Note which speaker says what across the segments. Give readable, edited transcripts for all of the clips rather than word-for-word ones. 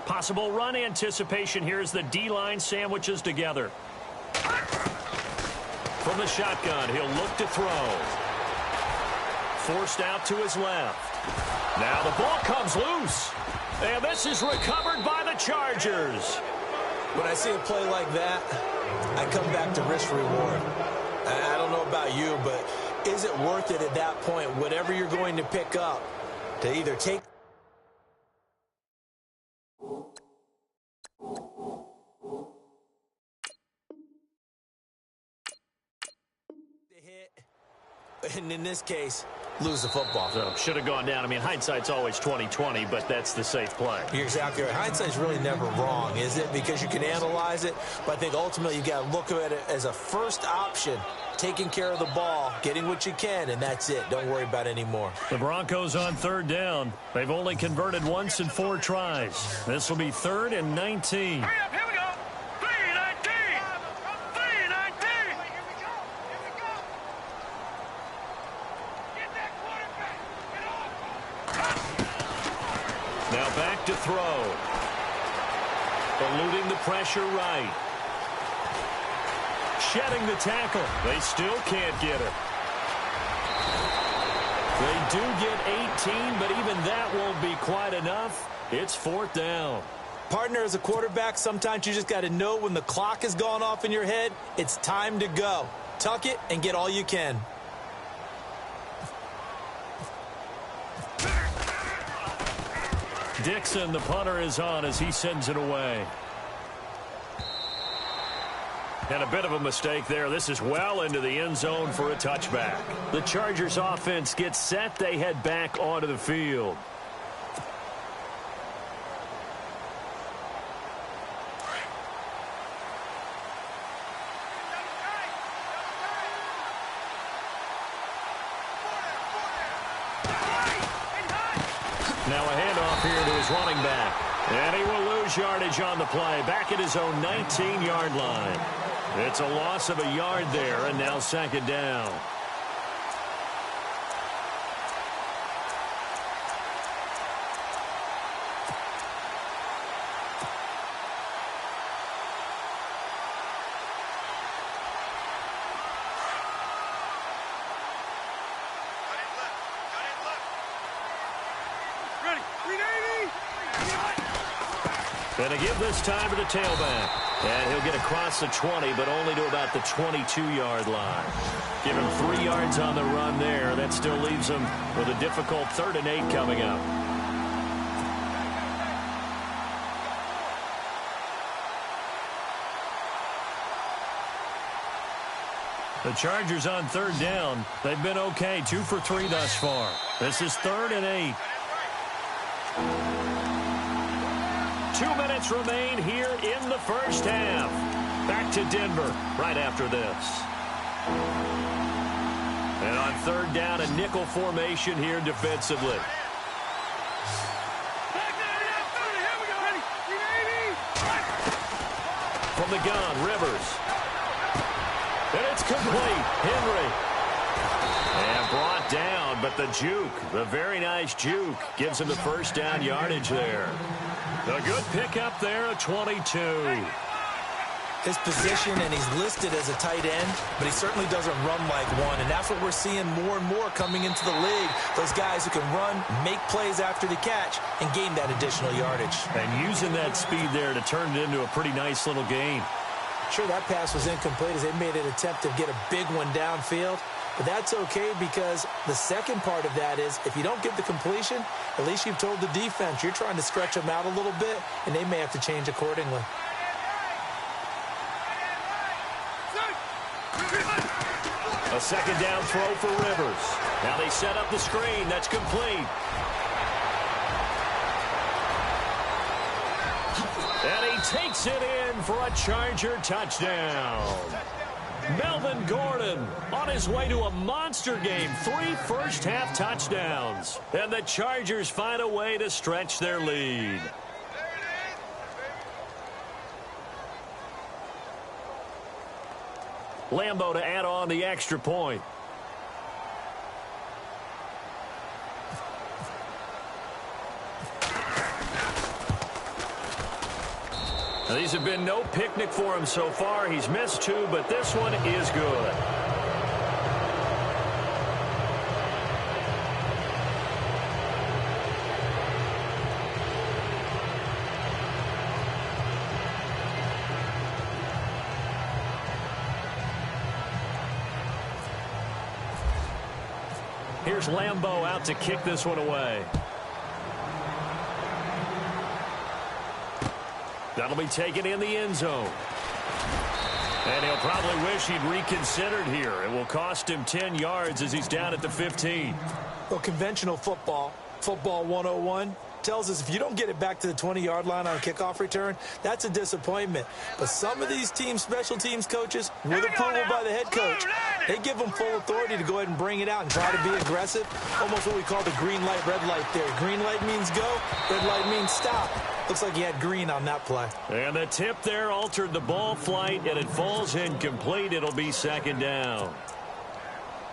Speaker 1: Possible run anticipation here as the D-line sandwiches together. From the shotgun, he'll look to throw. Forced out to his left. Now the ball comes loose. And this is recovered by the Chargers.
Speaker 2: When I see a play like that, I come back to risk reward. I don't know about you, but is it worth it at that point, whatever you're going to pick up, to either take the hit, and in this case, lose the football.
Speaker 1: So should have gone down. I mean, hindsight's always 20/20, but that's the safe play.
Speaker 2: You're exactly right. Hindsight's really never wrong, is it? Because you can analyze it, but I think ultimately you got to look at it as a first option, taking care of the ball, getting what you can, and that's it. Don't worry about any more.
Speaker 1: The Broncos on third down. They've only converted once in 4 tries. This will be 3rd and 19.
Speaker 3: Hurry up, here we go. 3-19. 3-19.
Speaker 1: Now back to throw. Eluding the pressure right. Shedding the tackle. They still can't get it. They do get 18, but even that won't be quite enough. It's 4th down.
Speaker 2: Partner, as a quarterback, sometimes you just got to know when the clock has gone off in your head, it's time to go. Tuck it and get all you can.
Speaker 1: Dixon, the punter, is on as he sends it away. And a bit of a mistake there. This is well into the end zone for a touchback. The Chargers offense gets set. They head back onto the field. Now a handoff here to his running back. And he will lose yardage on the play. Back at his own 19-yard line. It's a loss of a yard there, and now 2nd down. And to give this time to the tailback. And he'll get across the 20, but only to about the 22-yard line. Give him 3 yards on the run there. That still leaves him with a difficult 3rd and 8 coming up. The Chargers on 3rd down. They've been okay, 2 for 3 thus far. This is 3rd and 8. 2 minutes remain here in the first half. Back to Denver right after this. And on 3rd down, a nickel formation here defensively. From the gun, Rivers. And it's complete. Henry. And brought down, but the juke, the very nice juke, gives him the first down yardage there. A good pickup there at 22.
Speaker 2: His position, and he's listed as a tight end, but he certainly doesn't run like one, and that's what we're seeing more and more coming into the league. Those guys who can run, make plays after the catch, and gain that additional yardage.
Speaker 1: And using that speed there to turn it into a pretty nice little gain.
Speaker 2: Sure, that pass was incomplete as they made an attempt to get a big one downfield. But that's okay because the second part of that is if you don't get the completion, at least you've told the defense you're trying to stretch them out a little bit, and they may have to change accordingly.
Speaker 1: A 2nd down throw for Rivers. Now they set up the screen. That's complete. And he takes it in for a Charger touchdown. Melvin Gordon on his way to a monster game. 3 first-half touchdowns. And the Chargers find a way to stretch their lead. Lambeau to add on the extra point. Now, these have been no picnic for him so far. He's missed 2, but this one is good. Here's Lambeau out to kick this one away. That'll be taken in the end zone. And he'll probably wish he'd reconsidered here. It will cost him 10 yards as he's down at the 15.
Speaker 2: Well, conventional football 101, tells us if you don't get it back to the 20-yard line on a kickoff return, that's a disappointment. But some of these teams, special teams coaches, with approval by the head coach, they give them full authority to go ahead and bring it out and try to be aggressive. Almost what we call the green light, red light theory. Green light means go, red light means stop. Looks like he had green on that play.
Speaker 1: And the tip there altered the ball flight, and it falls incomplete. It'll be second down.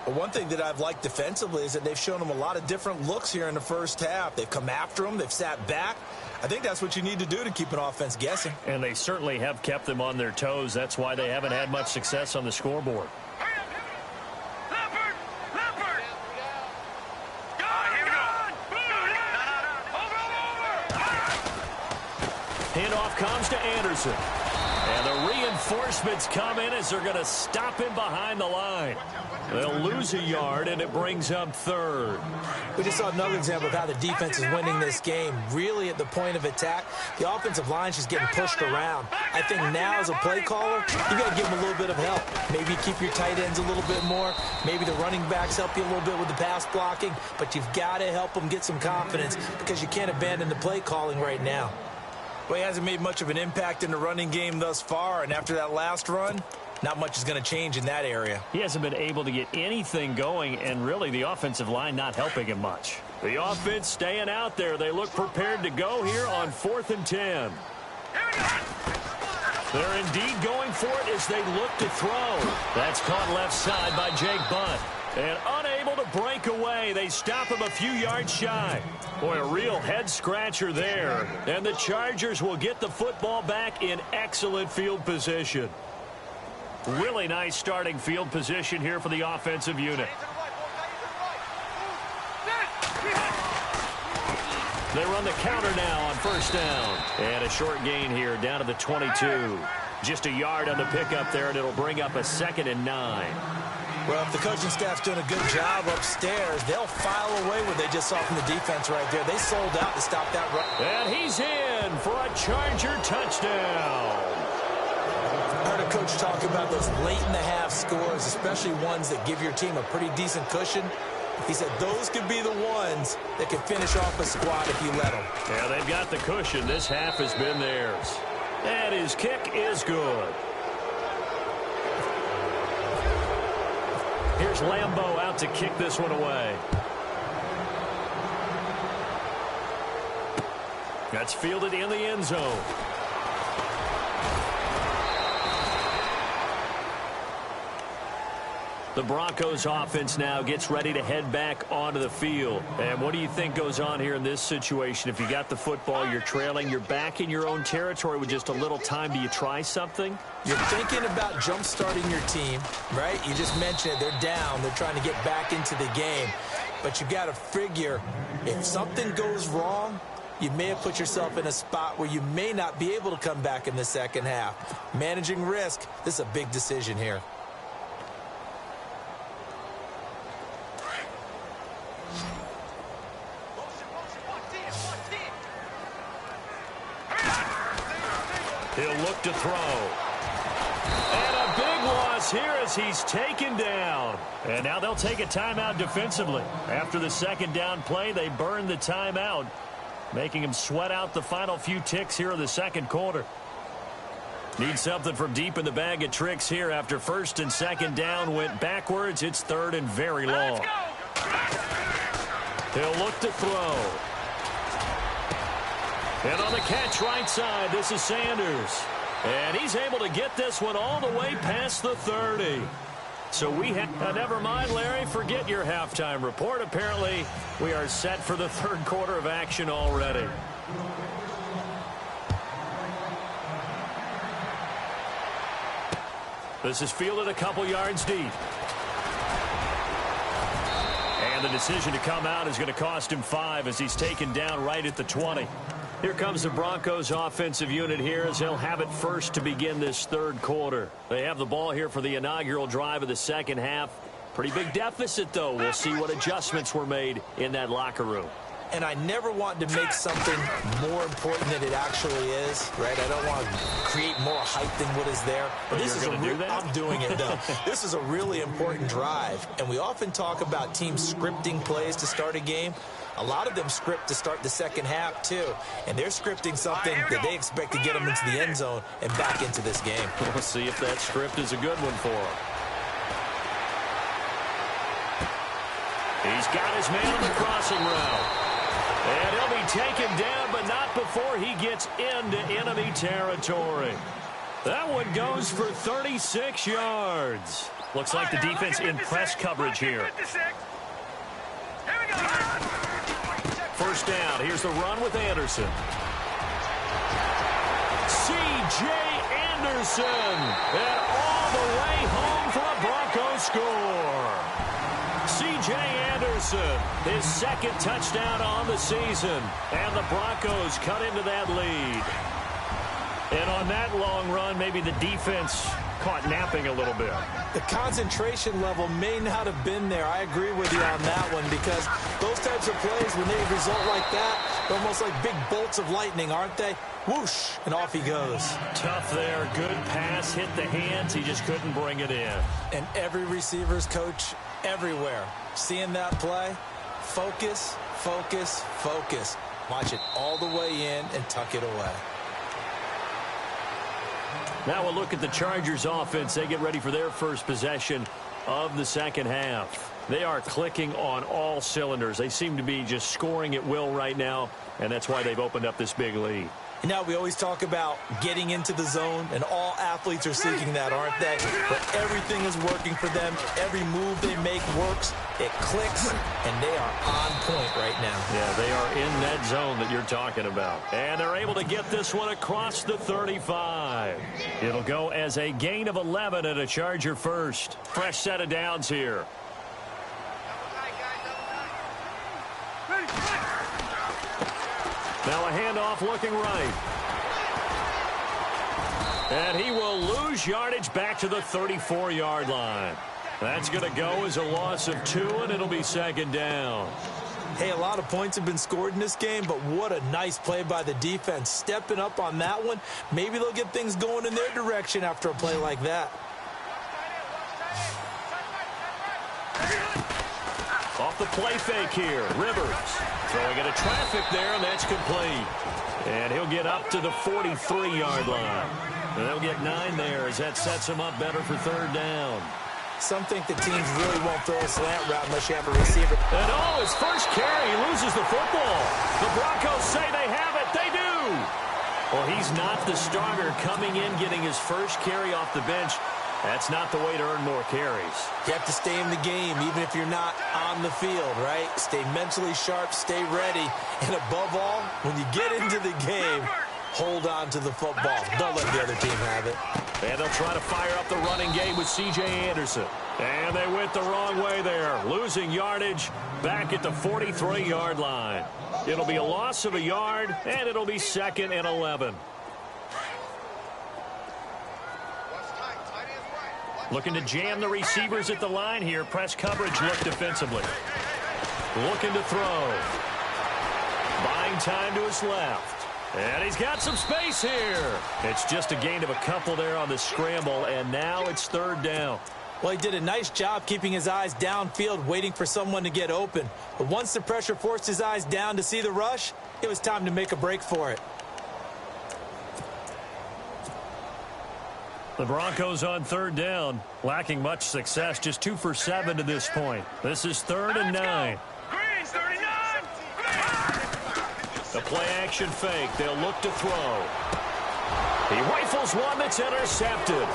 Speaker 2: Well, one thing that I've liked defensively is that they've shown him a lot of different looks here in the first half. They've come after him. They've sat back. I think that's what you need to do to keep an offense guessing.
Speaker 1: And they certainly have kept them on their toes. That's why they haven't had much success on the scoreboard. Handoff comes to Anderson. And the reinforcements come in as they're going to stop him behind the line. They'll lose a yard, and it brings up third.
Speaker 2: We just saw another example of how the defense is winning this game. Really at the point of attack, the offensive line's just getting pushed around. I think now as a play caller, you got to give them a little bit of help. Maybe keep your tight ends a little bit more. Maybe the running backs help you a little bit with the pass blocking. But you've got to help them get some confidence because you can't abandon the play calling right now. Well, he hasn't made much of an impact in the running game thus far, and after that last run, not much is going to change in that area.
Speaker 1: He hasn't been able to get anything going, and really the offensive line not helping him much. The offense staying out there. They look prepared to go here on 4th and 10. They're indeed going for it as they look to throw. That's caught left side by Jake Bunt. And unable to break away, they stop him a few yards shy. Boy, a real head-scratcher there. And the Chargers will get the football back in excellent field position. Really nice starting field position here for the offensive unit. They run the counter now on first down. And a short gain here down to the 22. Just a yard on the pickup there, and it'll bring up a 2nd and 9.
Speaker 2: Well, if the coaching staff's doing a good job upstairs, they'll file away what they just saw from the defense right there. They sold out to stop that run.
Speaker 1: And he's in for a Charger touchdown.
Speaker 2: I heard a coach talk about those late-in-the-half scores, especially ones that give your team a pretty decent cushion. He said those could be the ones that can finish off a squad if you let them.
Speaker 1: Yeah, they've got the cushion. This half has been theirs. And his kick is good. Here's Lambeau out to kick this one away. That's fielded in the end zone. The Broncos offense now gets ready to head back onto the field. And what do you think goes on here in this situation? If you got the football, you're trailing, you're back in your own territory with just a little time. Do you try something?
Speaker 2: You're thinking about jump-starting your team, right? You just mentioned it. They're down. They're trying to get back into the game. But you've got to figure if something goes wrong, you may have put yourself in a spot where you may not be able to come back in the second half. Managing risk, this is a big decision here.
Speaker 1: He'll look to throw. And a big loss here as he's taken down. And now they'll take a timeout defensively. After the second down play, they burn the timeout, making him sweat out the final few ticks here in the second quarter. Need something from deep in the bag of tricks here. After first and second down went backwards, it's third and very long. He'll look to throw. And on the catch right side, this is Sanders. And he's able to get this one all the way past the 30. So we have... never mind, Larry, forget your halftime report. Apparently, we are set for the third quarter of action already. This is fielded a couple yards deep. And the decision to come out is going to cost him 5 as he's taken down right at the 20. Here comes the Broncos offensive unit here as they'll have it first to begin this third quarter. They have the ball here for the inaugural drive of the second half. Pretty big deficit, though. We'll see what adjustments were made in that locker room.
Speaker 2: And I never want to make something more important than it actually is, right? I don't want to create more hype than what is there. But this is I'm doing it, though. This is a really important drive. And we often talk about teams scripting plays to start a game. A lot of them script to start the second half, too. And they're scripting something that they expect to get them into the end zone and back into this game.
Speaker 1: We'll see if that script is a good one for them. He's got his man on the crossing route. And he'll be taken down, but not before he gets into enemy territory. That one goes for 36 yards. Looks like the defense in press coverage here. First down. Here's the run with Anderson. C.J. Anderson. And all the way home for a Broncos score. C.J. Anderson, his second touchdown on the season. And the Broncos cut into that lead. And on that long run, maybe the defense caught napping a little bit.
Speaker 2: The concentration level may not have been there. I agree with you on that one because those types of plays, when they result like that, they're almost like big bolts of lightning, aren't they? Whoosh, and off he goes.
Speaker 1: Tough there. Good pass, hit the hands. He just couldn't bring it in.
Speaker 2: And every receiver's coach everywhere, seeing that play, focus, focus, focus. Watch it all the way in and tuck it away.
Speaker 1: Now we'll look at the Chargers offense. They get ready for their first possession of the second half. They are clicking on all cylinders. They seem to be just scoring at will right now, and that's why they've opened up this big lead.
Speaker 2: You know, we always talk about getting into the zone, and all athletes are seeking that, aren't they? But everything is working for them. Every move they make works. It clicks, and they are on point right now.
Speaker 1: Yeah, they are in that zone that you're talking about. And they're able to get this one across the 35. It'll go as a gain of 11 and a Charger first. Fresh set of downs here. Now a handoff looking right. And he will lose yardage back to the 34-yard line. That's going to go as a loss of 2, and it'll be second down.
Speaker 2: Hey, a lot of points have been scored in this game, but what a nice play by the defense. Stepping up on that one, maybe they'll get things going in their direction after a play like that.
Speaker 1: Off the play fake here, Rivers. Throwing into traffic there, and that's complete. And he'll get up to the 43-yard line. And they'll get 9 there as that sets him up better for third down.
Speaker 2: Some think the teams really won't throw a slant route unless you have a receiver.
Speaker 1: And his first carry, he loses the football. The Broncos say they have it. They do. Well, he's not the starter coming in, getting his first carry off the bench. That's not the way to earn more carries.
Speaker 2: You have to stay in the game, even if you're not on the field, right? Stay mentally sharp, stay ready. And above all, when you get into the game, hold on to the football. Don't let the other team have it.
Speaker 1: And they'll try to fire up the running game with C.J. Anderson. And they went the wrong way there, losing yardage back at the 43-yard line. It'll be a loss of a yard, and it'll be 2nd and 11. Looking to jam the receivers at the line here. Press coverage look defensively. Looking to throw. Buying time to his left. And he's got some space here. It's just a gain of a couple there on the scramble, and now it's third down.
Speaker 2: Well, he did a nice job keeping his eyes downfield, waiting for someone to get open. But once the pressure forced his eyes down to see the rush, it was time to make a break for it.
Speaker 1: The Broncos on third down, lacking much success, just 2 for 7 to this point. This is 3rd and 9.
Speaker 3: Green, 39.
Speaker 1: The play-action fake. They'll look to throw. He rifles one that's intercepted.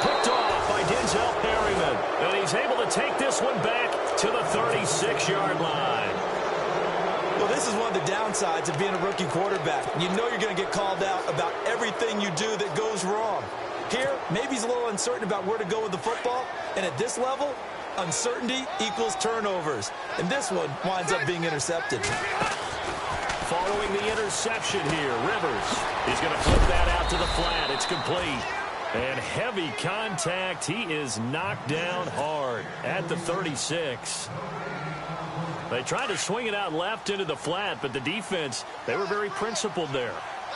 Speaker 1: Picked off by Denzel Perryman. And he's able to take this one back to the 36-yard line.
Speaker 2: Well, this is one of the downsides of being a rookie quarterback. You know you're going to get called out about everything you do that goes wrong. Here, maybe he's a little uncertain about where to go with the football, and at this level, uncertainty equals turnovers. And this one winds up being intercepted.
Speaker 1: Following the interception here, Rivers. He's going to flip that out to the flat. It's complete. And heavy contact. He is knocked down hard at the 36. They tried to swing it out left into the flat, but the defense, they were very principled there.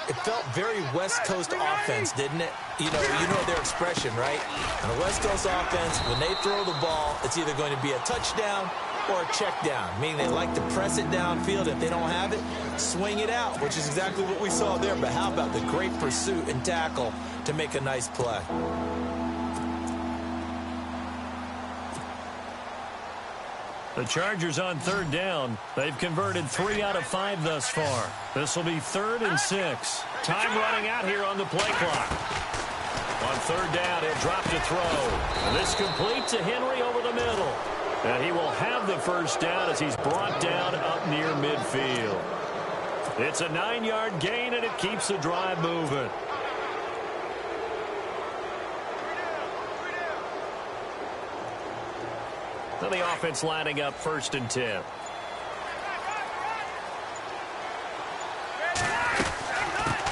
Speaker 2: It felt very West Coast offense, didn't it? You know their expression, right? In the West Coast offense, when they throw the ball, it's either going to be a touchdown or a check down, meaning they like to press it downfield. If they don't have it, swing it out, which is exactly what we saw there. But how about the great pursuit and tackle to make a nice play?
Speaker 1: The Chargers on third down. They've converted 3 out of 5 thus far. This will be 3rd and 6. Time running out here on the play clock. On third down, he'll drop to throw. And this complete to Henry over the middle. And he will have the first down as he's brought down up near midfield. It's a 9-yard gain, and it keeps the drive moving. So the offense lining up 1st and 10.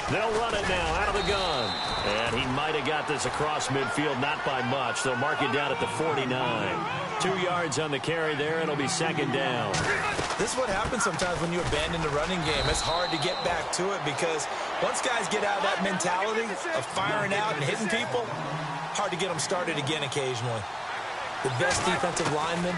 Speaker 1: They'll run it now out of the gun. And he might have got this across midfield, not by much. They'll mark it down at the 49. 2 yards on the carry there. It'll be 2nd down.
Speaker 2: This is what happens sometimes when you abandon the running game. It's hard to get back to it because once guys get out of that mentality of firing out and hitting people, hard to get them started again occasionally. The best defensive linemen,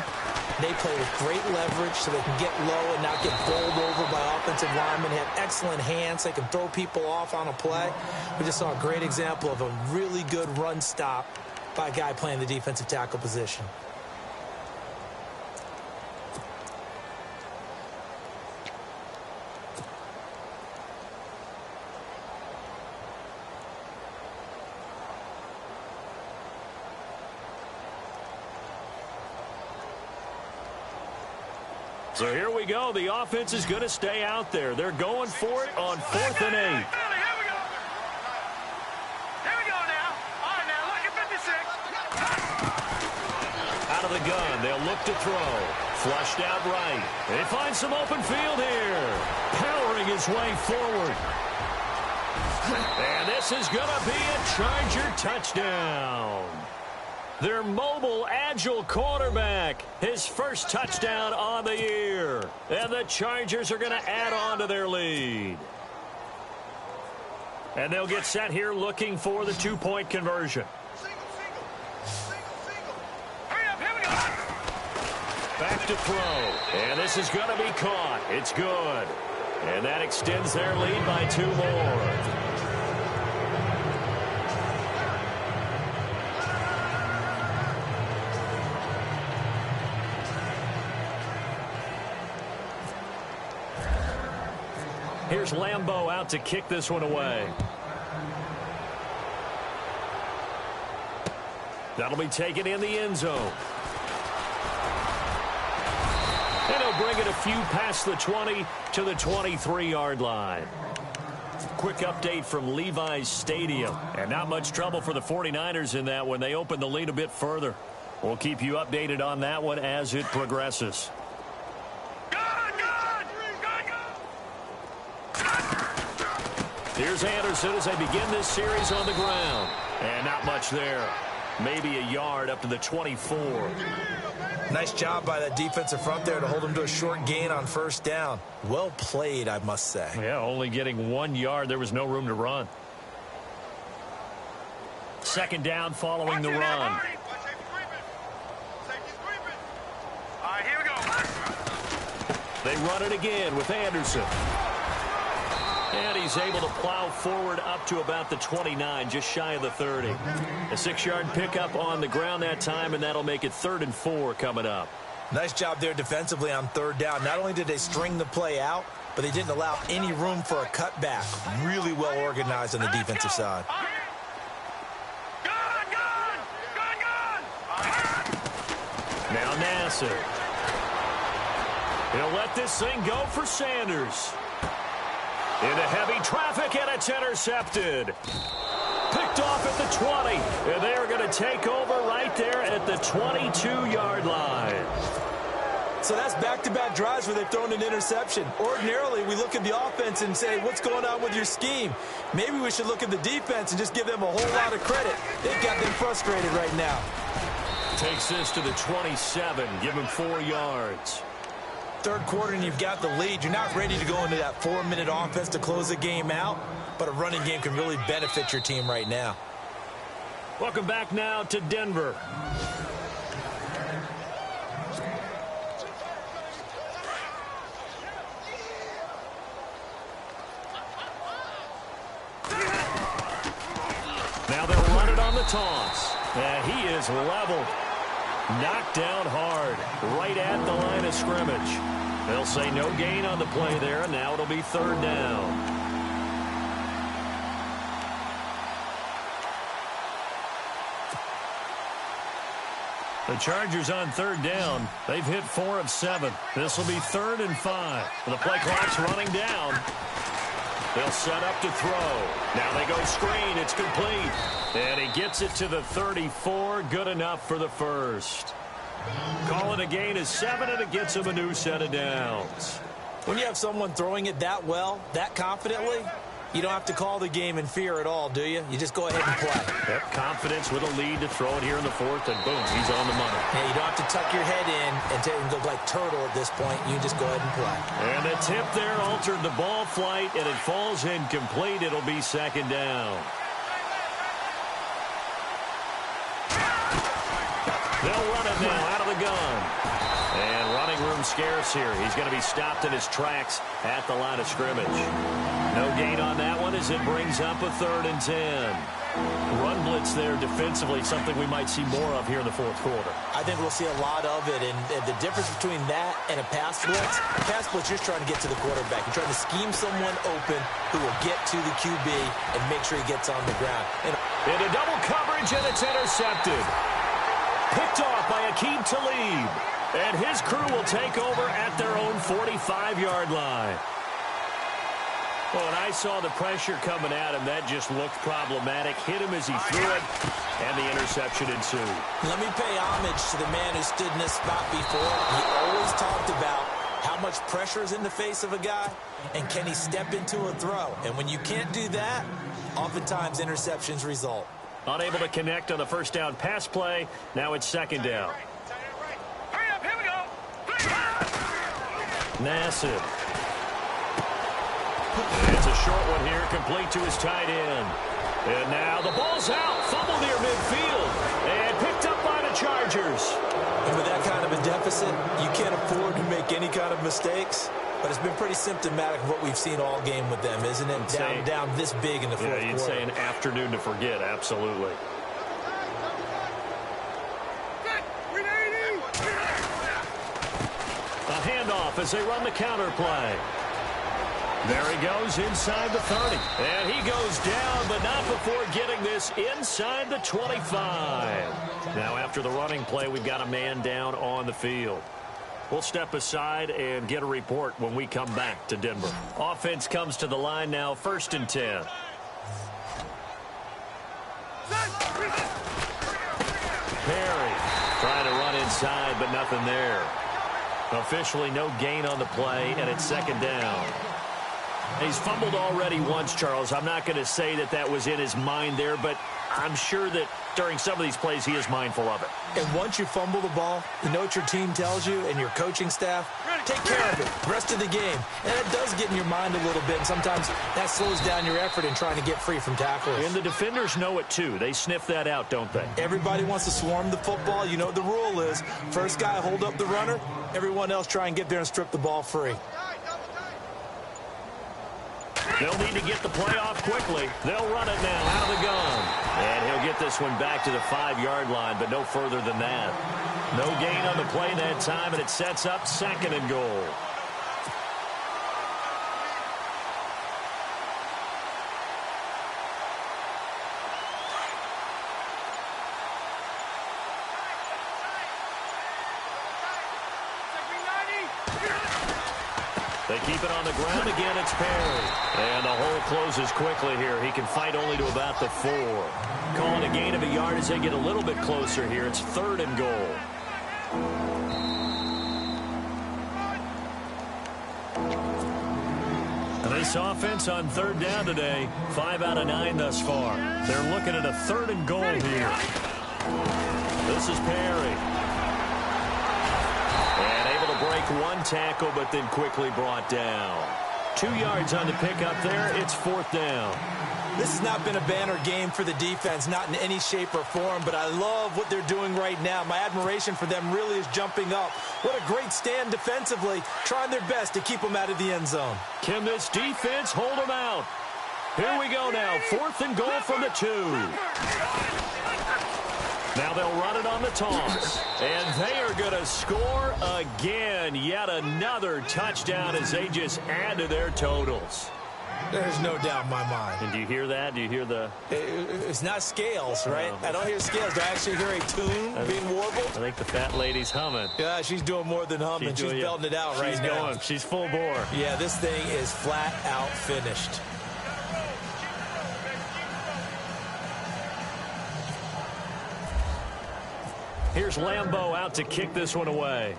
Speaker 2: they play with great leverage so they can get low and not get bowled over by offensive linemen. They have excellent hands. They can throw people off on a play. We just saw a great example of a really good run stop by a guy playing the defensive tackle position.
Speaker 1: So here we go. The offense is going to stay out there. They're going for it on 4th and 8.
Speaker 3: Here we go now. All right, now, look at 56.
Speaker 1: Out of the gun, they'll look to throw. Flushed out right. They find some open field here. Powering his way forward. And this is going to be a Charger touchdown. Their mobile, agile quarterback, his first touchdown on the year. And the Chargers are going to add on to their lead. And they'll get set here looking for the 2-point conversion.
Speaker 3: Hurry up, here we go.
Speaker 1: Back to throw. And this is going to be caught. It's good. And that extends their lead by 2 more. Here's Lambeau out to kick this one away. That'll be taken in the end zone. And he'll bring it a few past the 20 to the 23-yard line. Quick update from Levi's Stadium. And not much trouble for the 49ers in that one. They opened the lead a bit further. We'll keep you updated on that one as it progresses. Here's Anderson as they begin this series on the ground. And not much there. Maybe a yard up to the 24.
Speaker 2: Nice job by that defensive front there to hold him to a short gain on 1st down. Well played, I must say.
Speaker 1: Yeah, only getting 1 yard. There was no room to run. 2nd down following the run.
Speaker 3: All right, here we go.
Speaker 1: They run it again with Anderson. And he's able to plow forward up to about the 29, just shy of the 30. A 6-yard pickup on the ground that time, and that'll make it 3rd and 4 coming up.
Speaker 2: Nice job there defensively on 3rd down. Not only did they string the play out, but they didn't allow any room for a cutback. Really well organized on the defensive side.
Speaker 1: Now Nassar. He'll let this thing go for Sanders. Into heavy traffic, and it's intercepted. Picked off at the 20. And they are going to take over right there at the 22-yard line.
Speaker 2: So that's back-to-back drives where they've thrown an interception. Ordinarily, we look at the offense and say, what's going on with your scheme? Maybe we should look at the defense and just give them a whole lot of credit. They've got them frustrated right now.
Speaker 1: Takes this to the 27. Give him 4 yards.
Speaker 2: Third quarter and you've got the lead. You're not ready to go into that 4-minute offense to close the game out, but a running game can really benefit your team right now.
Speaker 1: Welcome back now to Denver. Now they'll run it on the toss. He is leveled. Knocked down hard, right at the line of scrimmage. They'll say no gain on the play there, and now it'll be third down. The Chargers on third down. They've hit 4 of 7. This will be 3rd and 5. The play clock's running down. They'll set up to throw. Now they go screen. It's complete. And he gets it to the 34. Good enough for the first. Call it a gain of 7, and it gets him a new set of downs.
Speaker 2: When you have someone throwing it that well, that confidently, you don't have to call the game in fear at all, do you? You just go ahead and play.
Speaker 1: Yep, confidence with a lead to throw it here in the 4th, and boom, he's on the money.
Speaker 2: Yeah, you don't have to tuck your head in and go like turtle at this point. You just go ahead and play.
Speaker 1: And the tip there altered the ball flight, and it falls incomplete. It'll be 2nd down. They'll run it now out of the gun. And running room scarce here. He's going to be stopped in his tracks at the line of scrimmage. No gain on that one as it brings up a 3rd and 10. Run blitz there defensively, something we might see more of here in the 4th quarter.
Speaker 2: I think we'll see a lot of it, and the difference between that and a pass blitz, you're trying to get to the quarterback. You're trying to scheme someone open who will get to the QB and make sure he gets on the ground.
Speaker 1: Into double coverage, and it's intercepted. Picked off by Aqib Talib. And his crew will take over at their own 45-yard line. Well, when I saw the pressure coming at him, that just looked problematic. Hit him as he threw it, and the interception ensued.
Speaker 2: Let me pay homage to the man who stood in this spot before. He always talked about how much pressure is in the face of a guy, and can he step into a throw. And when you can't do that, oftentimes interceptions result.
Speaker 1: Unable to connect on the first down pass play. Now it's 2nd down.
Speaker 3: Hurry up, here we go.
Speaker 1: Nassib. It's a short one here, complete to his tight end. And now the ball's out, fumble near midfield, and picked up by the Chargers.
Speaker 2: And with that kind of a deficit, you can't afford to make any kind of mistakes. But it's been pretty symptomatic of what we've seen all game with them, isn't it? Down this big in the 4th quarter.
Speaker 1: Yeah, you'd say an afternoon to forget, absolutely. A handoff as they run the counter play. There he goes inside the 30. And he goes down, but not before getting this inside the 25. Now after the running play, we've got a man down on the field. We'll step aside and get a report when we come back to Denver. Offense comes to the line now, 1st and 10. Perry trying to run inside, but nothing there. Officially no gain on the play, and it's 2nd down. He's fumbled already once, Charles. I'm not going to say that that was in his mind there, but I'm sure that during some of these plays he is mindful of it.
Speaker 2: And once you fumble the ball, you know what your team tells you and your coaching staff? Take care of it, rest of the game. And it does get in your mind a little bit, and sometimes that slows down your effort in trying to get free from tackles.
Speaker 1: And the defenders know it too. They sniff that out, don't they?
Speaker 2: Everybody wants to swarm the football. You know what the rule is. First guy hold up the runner, everyone else try and get there and strip the ball free.
Speaker 1: They'll need to get the play off quickly. They'll run it now out of the gun. And he'll get this one back to the 5-yard line, but no further than that. No gain on the play that time, and it sets up 2nd and goal. They keep it on the ground again. It's Perry. And the hole closes quickly here. He can fight only to about the 4. Calling a gain of a yard as they get a little bit closer here. It's 3rd and goal. This offense on 3rd down today, 5 out of 9 thus far. They're looking at a 3rd and goal here. This is Perry. And able to break 1 tackle, but then quickly brought down. 2 yards on the pickup there. It's 4th down.
Speaker 2: This has not been a banner game for the defense, not in any shape or form, but I love what they're doing right now. My admiration for them really is jumping up. What a great stand defensively, trying their best to keep them out of the end zone.
Speaker 1: Can this defense hold them out? Here we go now, 4th and goal from the 2. Now they'll run it on the toss. And they are going to score again. Yet another touchdown as they just add to their totals.
Speaker 2: There's no doubt in my mind.
Speaker 1: And do you hear that? Do you hear the...
Speaker 2: It's not scales, right? I don't hear scales. Do I actually hear a tune being warbled?
Speaker 1: I think the fat lady's humming.
Speaker 2: Yeah, she's doing more than humming. She's belting it out right now.
Speaker 1: She's going. She's full bore.
Speaker 2: Yeah, this thing is flat out finished.
Speaker 1: Here's Lambeau out to kick this one away.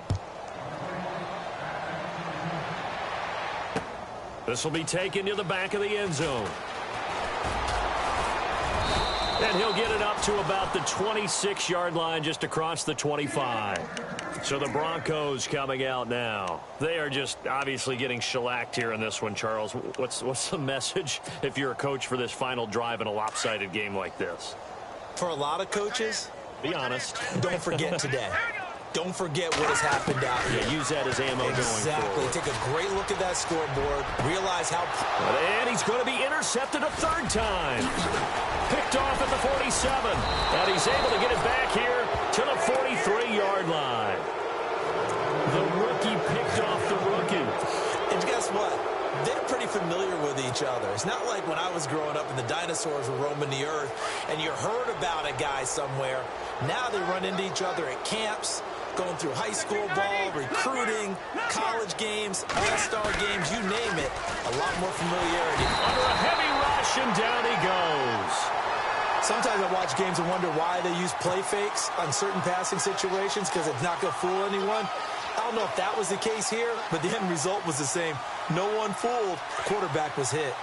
Speaker 1: This will be taken to the back of the end zone. And he'll get it up to about the 26-yard line, just across the 25. So the Broncos coming out now. They are just obviously getting shellacked here in this one, Charles. What's the message if you're a coach for this final drive in a lopsided game like this?
Speaker 2: For a lot of coaches,
Speaker 1: be honest.
Speaker 2: Don't forget today. Don't forget what has happened out here.
Speaker 1: Yeah, use that as ammo going forward.
Speaker 2: Take a great look at that scoreboard. Realize how...
Speaker 1: And he's going to be intercepted a 3rd time. Picked off at the 47. And he's able to get it back here to the 43-yard line. The rookie picked off the rookie.
Speaker 2: And guess what? They're pretty familiar with each other. It's not like when I was growing up and the dinosaurs were roaming the earth and you heard about a guy somewhere. Now they run into each other at camps, going through high school ball, recruiting, college games, all-star games, you name it. A lot more familiarity.
Speaker 1: Under a heavy rush, and down he goes.
Speaker 2: Sometimes I watch games and wonder why they use play fakes on certain passing situations because it's not going to fool anyone. I don't know if that was the case here, but the end result was the same. No one fooled. Quarterback was hit.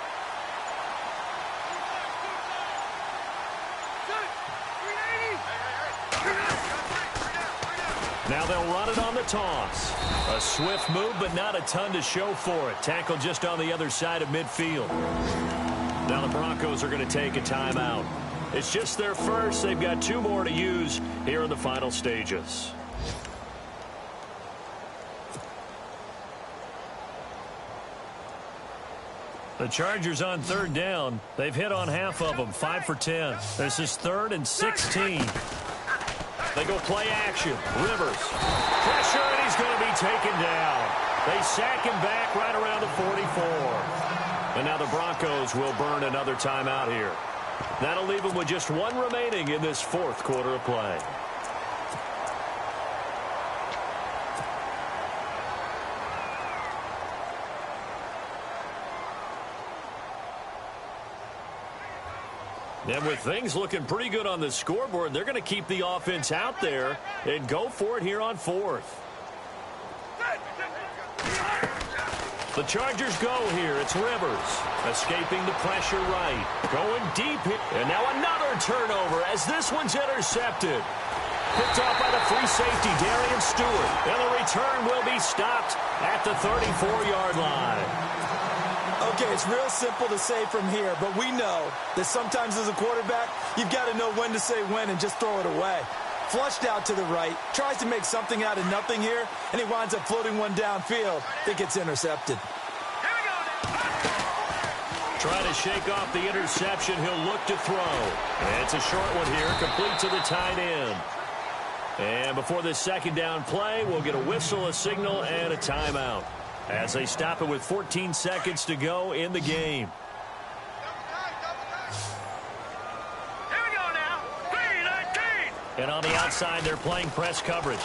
Speaker 1: Now they'll run it on the toss. A swift move, but not a ton to show for it. Tackle just on the other side of midfield. Now the Broncos are going to take a timeout. It's just their first. They've got 2 more to use here in the final stages. The Chargers on 3rd down. They've hit on half of them, 5 for 10. This is 3rd and 16. They go play action. Rivers. Pressure, and he's going to be taken down. They sack him back right around the 44. And now the Broncos will burn another timeout here. That'll leave them with just 1 remaining in this 4th quarter of play. And with things looking pretty good on the scoreboard, they're going to keep the offense out there and go for it here on 4th. The Chargers go here. It's Rivers escaping the pressure right. Going deep here. And now another turnover as this one's intercepted. Picked off by the free safety, Darian Stewart. And the return will be stopped at the 34-yard line.
Speaker 2: Okay, it's real simple to say from here, but we know that sometimes as a quarterback, you've got to know when to say when and just throw it away. Flushed out to the right, tries to make something out of nothing here, and he winds up floating one downfield that gets intercepted.
Speaker 1: Trying to shake off the interception, he'll look to throw. And it's a short one here, complete to the tight end. And before this 2nd down play, we'll get a whistle, a signal, and a timeout as they stop it with 14 seconds to go in the game.
Speaker 3: Here we go now. 3-19.
Speaker 1: And on the outside, they're playing press coverage.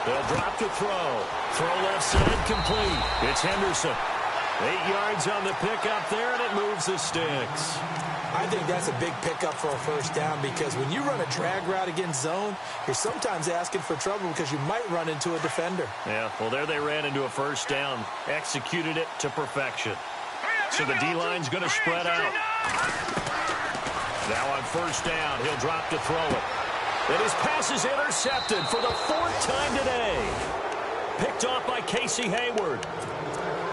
Speaker 1: They'll drop to throw. Throw left side complete. It's Henderson. 8 yards on the pickup there, and it moves the sticks.
Speaker 2: I think that's a big pickup for a first down because when you run a drag route against zone, you're sometimes asking for trouble because you might run into a defender.
Speaker 1: Yeah, well, there they ran into a first down. Executed it to perfection. So the D-line's going to spread out. Now on first down, he'll drop to throw it. And his pass is intercepted for the 4th time today. Picked off by Casey Hayward.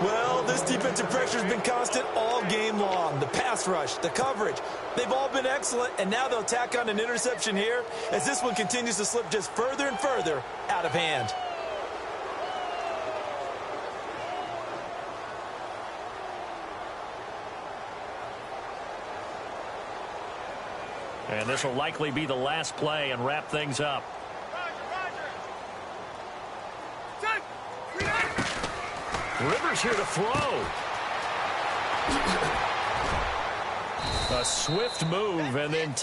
Speaker 2: Well, this defensive pressure has been constant all game long. The pass rush, the coverage, they've all been excellent, and now they'll tack on an interception here as this one continues to slip just further and further out of hand.
Speaker 1: And this will likely be the last play and wrap things up. Rivers here to throw. A swift move and then